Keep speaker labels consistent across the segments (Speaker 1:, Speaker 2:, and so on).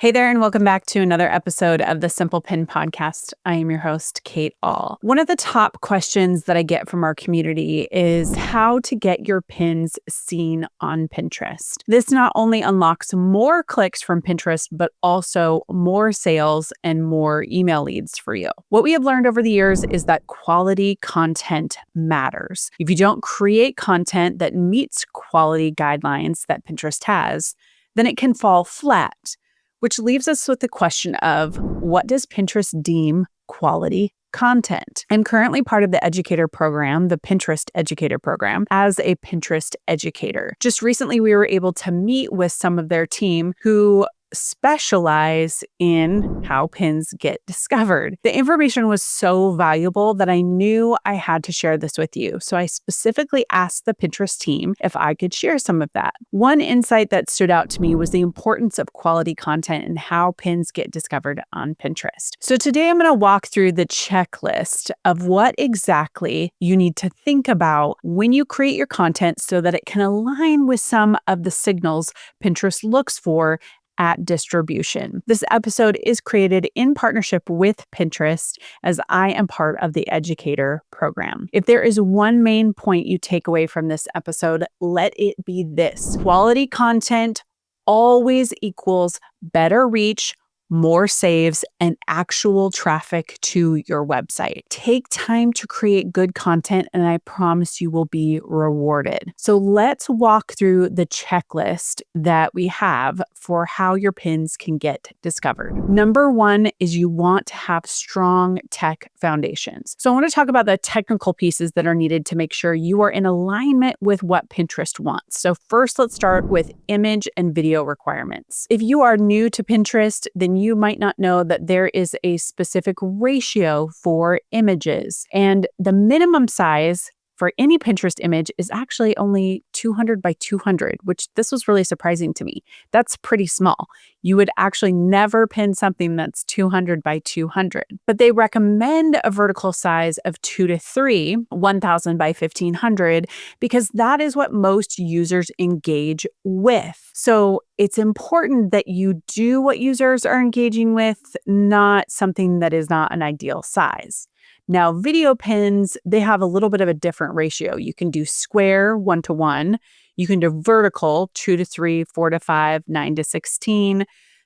Speaker 1: Hey there, and welcome back to another episode of the Simple Pin Podcast. I am your host, Kate Ahl. One of the top questions that I get from our community is how to get your pins seen on Pinterest. This not only unlocks more clicks from Pinterest, but also more sales and more email leads for you. What we have learned over the years is that quality content matters. If you don't create content that meets quality guidelines that Pinterest has, then it can fall flat. Which leaves us with the question of, what does Pinterest deem quality content? I'm currently part of the educator program, the Pinterest educator program, as a Pinterest educator. Just recently, we were able to meet with some of their team who specialize in how pins get discovered. The information was so valuable that I knew I had to share this with you. So I specifically asked the Pinterest team if I could share some of that. One insight that stood out to me was the importance of quality content and how pins get discovered on Pinterest. So today I'm going to walk through the checklist of what exactly you need to think about when you create your content so that it can align with some of the signals Pinterest looks for at distribution. This episode is created in partnership with Pinterest as I am part of the educator program. If there is one main point you take away from this episode, let it be this: quality content always equals better reach, more saves, and actual traffic to your website. Take time to create good content, and I promise you will be rewarded. So let's walk through the checklist that we have for how your pins can get discovered. Number one is you want to have strong tech foundations. So I want to talk about the technical pieces that are needed to make sure you are in alignment with what Pinterest wants. So first, let's start with image and video requirements. If you are new to Pinterest, then you might not know that there is a specific ratio for images, and the minimum size for any Pinterest image is actually only 200 by 200, which this was really surprising to me. That's pretty small. You would actually never pin something that's 200 by 200, but they recommend a vertical size of 2 to 3, 1000 by 1500, because that is what most users engage with. So it's important that you do what users are engaging with, not something that is not an ideal size. Now, video pins, they have a little bit of a different ratio. You can do square 1:1. You can do vertical 2 to 3, 4 to 5, 9 to 16.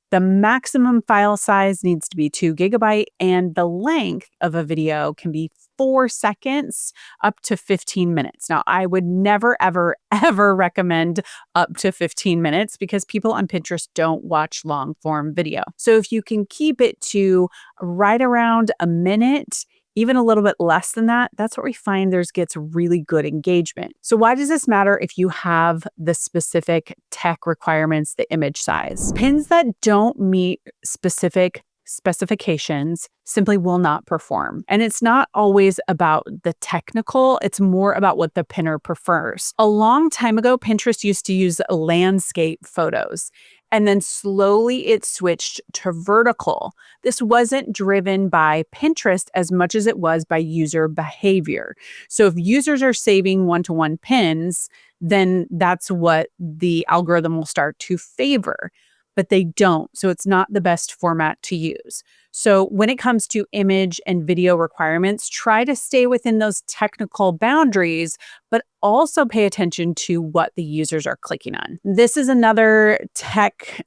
Speaker 1: The maximum file size needs to be 2 GB, and the length of a video can be 4 seconds up to 15 minutes. Now, I would never, ever recommend up to 15 minutes because people on Pinterest don't watch long form video. So if you can keep it to right around a minute, even a little bit less than that, that's what we find gets really good engagement. So why does this matter if you have the specific tech requirements, the image size? Pins that don't meet specific specifications simply will not perform. And it's not always about the technical, it's more about what the pinner prefers. A long time ago, Pinterest used to use landscape photos, and then slowly it switched to vertical. This wasn't driven by Pinterest as much as it was by user behavior. So if users are saving 1:1 pins, then that's what the algorithm will start to favor. But they don't. So it's not the best format to use. So when it comes to image and video requirements, try to stay within those technical boundaries, but also pay attention to what the users are clicking on. This is another tech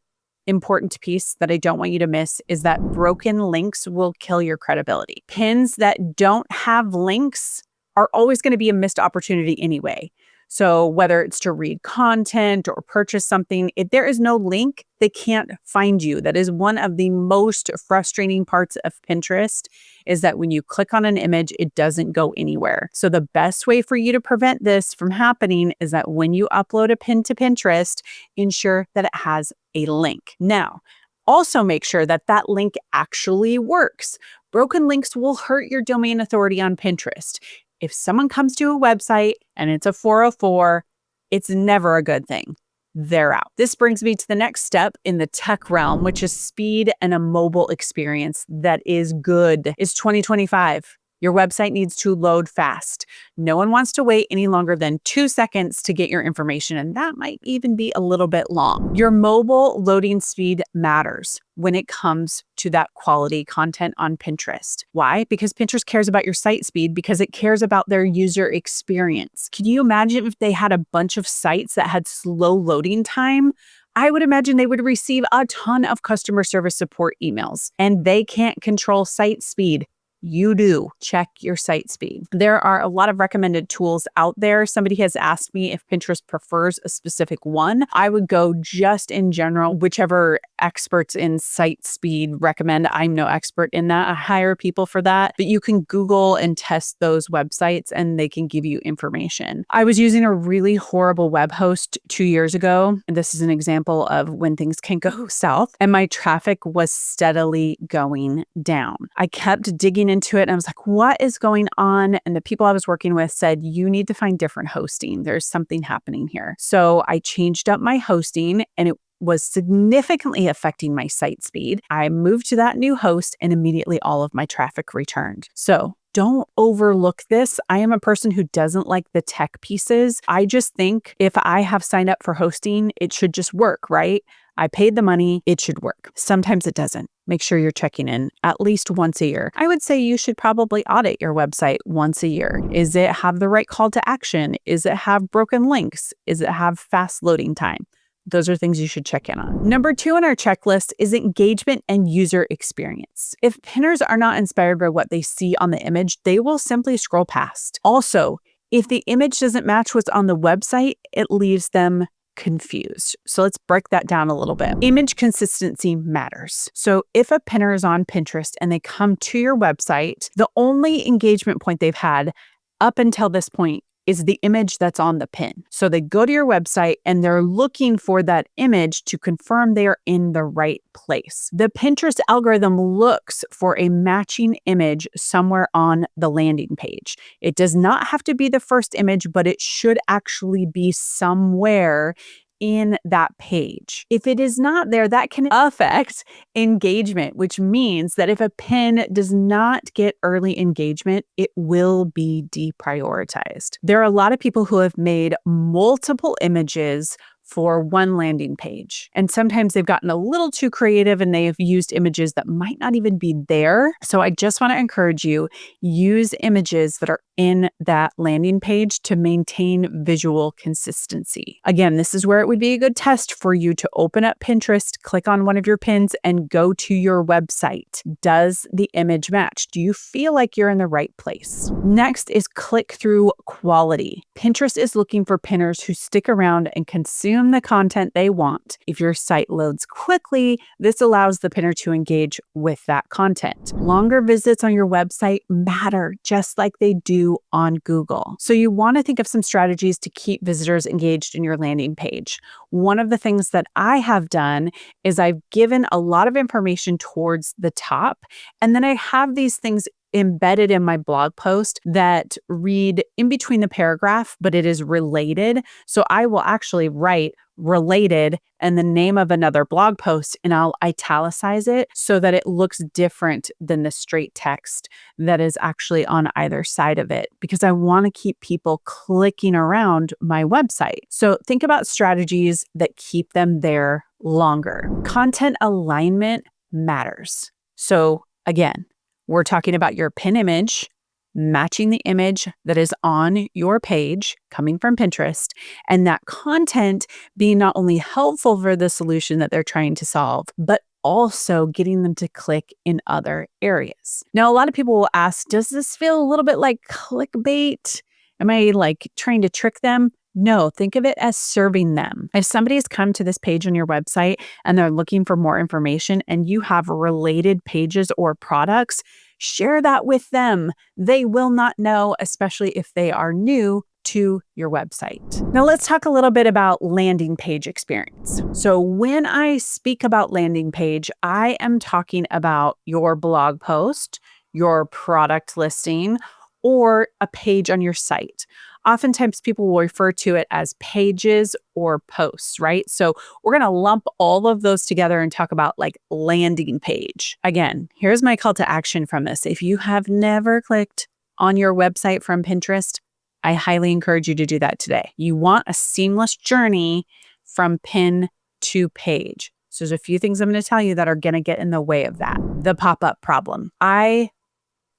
Speaker 1: important piece that I don't want you to miss, is that broken links will kill your credibility. Pins that don't have links are always going to be a missed opportunity anyway. So whether it's to read content or purchase something, if there is no link, they can't find you. That is one of the most frustrating parts of Pinterest, is that when you click on an image, it doesn't go anywhere. So the best way for you to prevent this from happening is that when you upload a pin to Pinterest, ensure that it has a link. Now, also make sure that that link actually works. Broken links will hurt your domain authority on Pinterest. If someone comes to a website and it's a 404, it's never a good thing. They're out. This brings me to the next step in the tech realm, which is speed and a mobile experience that is good. It's 2025. Your website needs to load fast. No one wants to wait any longer than 2 seconds to get your information, and that might even be a little bit long. Your mobile loading speed matters when it comes to that quality content on Pinterest. Why? Because Pinterest cares about your site speed because it cares about their user experience. Can you imagine if they had a bunch of sites that had slow loading time? I would imagine they would receive a ton of customer service support emails, and they can't control site speed. You do. Check your site speed. There are a lot of recommended tools out there. Somebody has asked me if Pinterest prefers a specific one. I would go just in general, whichever experts in site speed recommend. I'm no expert in that. I hire people for that, but you can Google and test those websites and they can give you information. I was using a really horrible web host 2 years ago, and this is an example of when things can go south, and my traffic was steadily going down. I kept digging into it and I was like, what is going on? And the people I was working with said, you need to find different hosting. There's something happening here. So I changed up my hosting and it was significantly affecting my site speed. I moved to that new host and immediately all of my traffic returned. So don't overlook this. I am a person who doesn't like the tech pieces. I just think if I have signed up for hosting, it should just work, right? I paid the money, it should work. Sometimes it doesn't. Make sure you're checking in at least once a year. I would say you should probably audit your website once a year. Is it have the right call to action? Is it have broken links? Is it have fast loading time? Those are things you should check in on. Number 2 on our checklist is engagement and user experience. If pinners are not inspired by what they see on the image, they will simply scroll past. Also, if the image doesn't match what's on the website, it leaves them confused. So let's break that down a little bit. Image consistency matters. So if a pinner is on Pinterest and they come to your website, the only engagement point they've had up until this point is the image that's on the pin. So they go to your website and they're looking for that image to confirm they are in the right place. The Pinterest algorithm looks for a matching image somewhere on the landing page. It does not have to be the first image, but it should actually be somewhere in that page. If it is not there, that can affect engagement, which means that if a pin does not get early engagement, it will be deprioritized. There are a lot of people who have made multiple images for one landing page. And sometimes they've gotten a little too creative and they have used images that might not even be there. So I just want to encourage you, use images that are in that landing page to maintain visual consistency. Again, this is where it would be a good test for you to open up Pinterest, click on one of your pins and go to your website. Does the image match? Do you feel like you're in the right place? Next is click-through quality. Pinterest is looking for pinners who stick around and consume the content they want. If your site loads quickly, this allows the pinner to engage with that content. Longer visits on your website matter just like they do on Google. So you want to think of some strategies to keep visitors engaged in your landing page. One of the things that I have done is I've given a lot of information towards the top, and then I have these things embedded in my blog post that read in between the paragraph, but it is related. So I will actually write related and the name of another blog post, and I'll italicize it so that it looks different than the straight text that is actually on either side of it, because I want to keep people clicking around my website. So think about strategies that keep them there longer. Content alignment matters. So again, we're talking about your pin image, matching the image that is on your page coming from Pinterest, and that content being not only helpful for the solution that they're trying to solve, but also getting them to click in other areas. Now, a lot of people will ask, does this feel a little bit like clickbait? Am I like trying to trick them? No, think of it as serving them. If somebody's come to this page on your website and they're looking for more information and you have related pages or products, share that with them. They will not know, especially if they are new to your website. Now let's talk a little bit about landing page experience. So when I speak about landing page, I am talking about your blog post, your product listing, or a page on your site. Oftentimes people will refer to it as pages or posts, right? So we're going to lump all of those together and talk about like landing page. Again, here's my call to action from this. If you have never clicked on your website from Pinterest, I highly encourage you to do that today. You want a seamless journey from pin to page. So there's a few things I'm going to tell you that are going to get in the way of that. The pop-up problem. I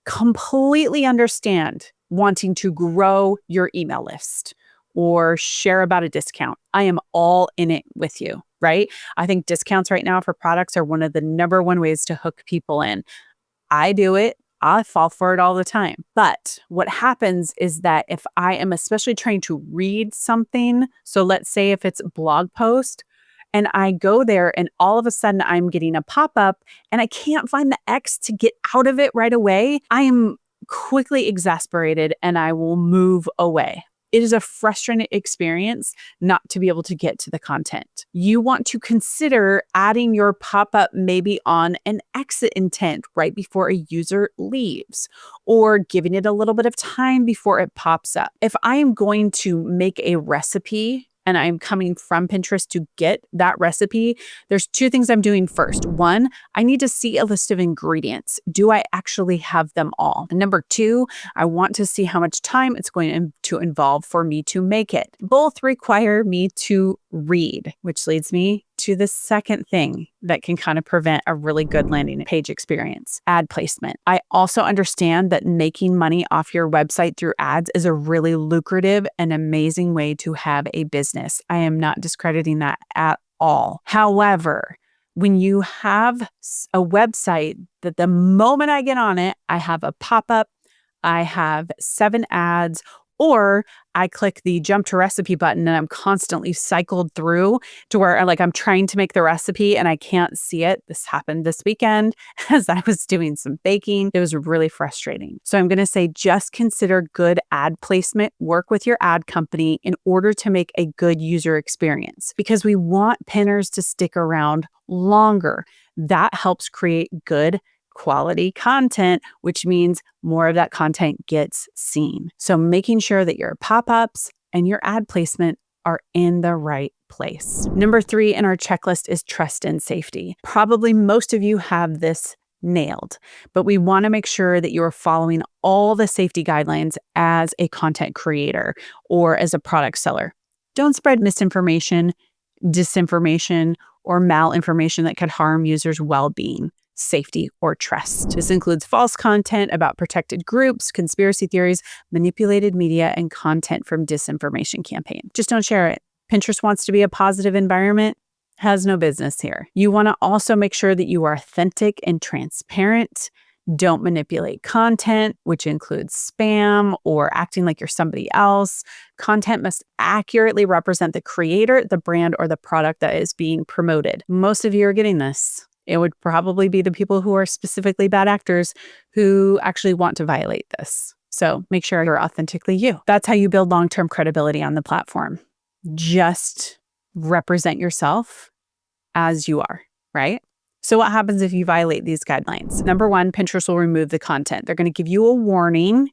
Speaker 1: completely understand wanting to grow your email list or share about a discount. I am all in it with you, right? I think discounts right now for products are one of the number one ways to hook people in. I do it. I fall for it all the time. But what happens is that if I am especially trying to read something, so let's say if it's a blog post, and I go there and all of a sudden I'm getting a pop-up and I can't find the X to get out of it right away, I am quickly exasperated and I will move away. It is a frustrating experience not to be able to get to the content. You want to consider adding your pop-up maybe on an exit intent right before a user leaves, or giving it a little bit of time before it pops up. If I am going to make a recipe and I'm coming from Pinterest to get that recipe, there's two things I'm doing first. One, I need to see a list of ingredients. Do I actually have them all? And number two, I want to see how much time it's going to involve for me to make it. Both require me to read, which leads me to the second thing that can kind of prevent a really good landing page experience: ad placement. I also understand that making money off your website through ads is a really lucrative and amazing way to have a business. I am not discrediting that at all. However, when you have a website that the moment I get on it, I have a pop-up, I have 7 ads, or I click the jump to recipe button and I'm constantly cycled through to where I'm trying to make the recipe and I can't see it. This happened this weekend as I was doing some baking. It was really frustrating. So I'm going to say just consider good ad placement. Work with your ad company in order to make a good user experience, because we want pinners to stick around longer. That helps create good quality content, which means more of that content gets seen. So making sure that your pop-ups and your ad placement are in the right place. Number 3 in our checklist is trust and safety. Probably most of you have this nailed, but we want to make sure that you're following all the safety guidelines as a content creator or as a product seller. Don't spread misinformation, disinformation, or malinformation that could harm users' well-being, safety, or trust. This includes false content about protected groups, conspiracy theories, manipulated media, and content from disinformation campaigns. Just don't share it. Pinterest wants to be a positive environment, has no business here. You want to also make sure that you are authentic and transparent. Don't manipulate content, which includes spam or acting like you're somebody else. Content must accurately represent the creator, the brand, or the product that is being promoted. Most of you are getting this. It would probably be the people who are specifically bad actors who actually want to violate this. So make sure you're authentically you. That's how you build long-term credibility on the platform. Just represent yourself as you are, right? So what happens if you violate these guidelines? Number 1, Pinterest will remove the content. They're going to give you a warning.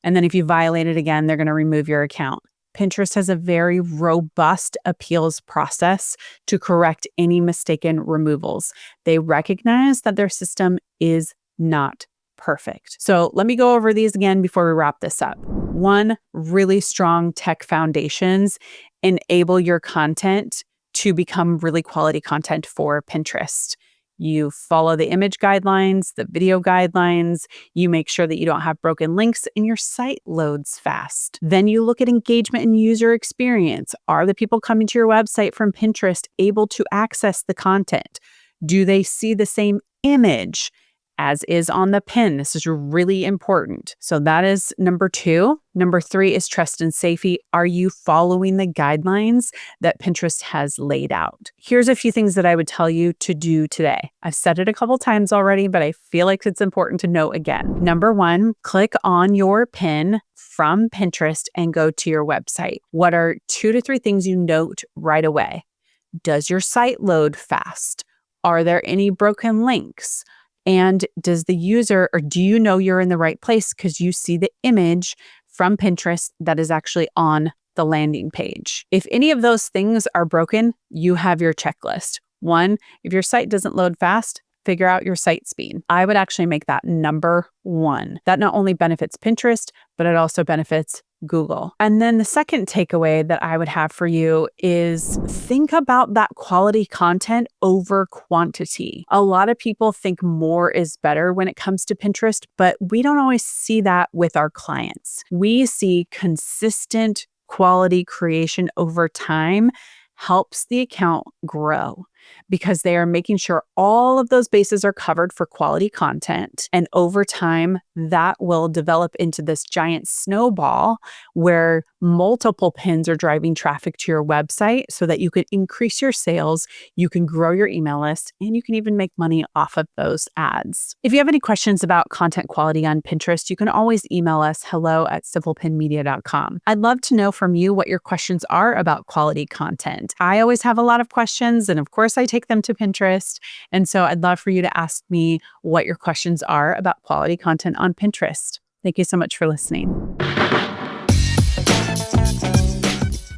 Speaker 1: And then if you violate it again, they're going to remove your account. Pinterest has a very robust appeals process to correct any mistaken removals. They recognize that their system is not perfect. So let me go over these again before we wrap this up. 1, really strong tech foundations enable your content to become really quality content for Pinterest. You follow the image guidelines, the video guidelines. You make sure that you don't have broken links and your site loads fast. Then you look at engagement and user experience. Are the people coming to your website from Pinterest able to access the content? Do they see the same image as is on the pin? This is really important. So that is number 2. Number 3 is trust and safety. Are you following the guidelines that Pinterest has laid out? Here's a few things that I would tell you to do today. I've said it a couple times already, but I feel like it's important to note again. Number 1, click on your pin from Pinterest and go to your website. What are 2 to 3 things you note right away? Does your site load fast? Are there any broken links? And does the user, or do you know you're in the right place because you see the image from Pinterest that is actually on the landing page? If any of those things are broken, you have your checklist. 1, if your site doesn't load fast, figure out your site speed. I would actually make that number one. That not only benefits Pinterest, but it also benefits Google. And then the second takeaway that I would have for you is think about that quality content over quantity. A lot of people think more is better when it comes to Pinterest, but we don't always see that with our clients. We see consistent quality creation over time helps the account grow because they are making sure all of those bases are covered for quality content. And over time, that will develop into this giant snowball where multiple pins are driving traffic to your website so that you can increase your sales, you can grow your email list, and you can even make money off of those ads. If you have any questions about content quality on Pinterest, you can always email us hello@simplepinmedia.com. I'd love to know from you what your questions are about quality content. I always have a lot of questions, and of course, I take them to Pinterest. And so I'd love for you to ask me what your questions are about quality content on Pinterest. Thank you so much for listening.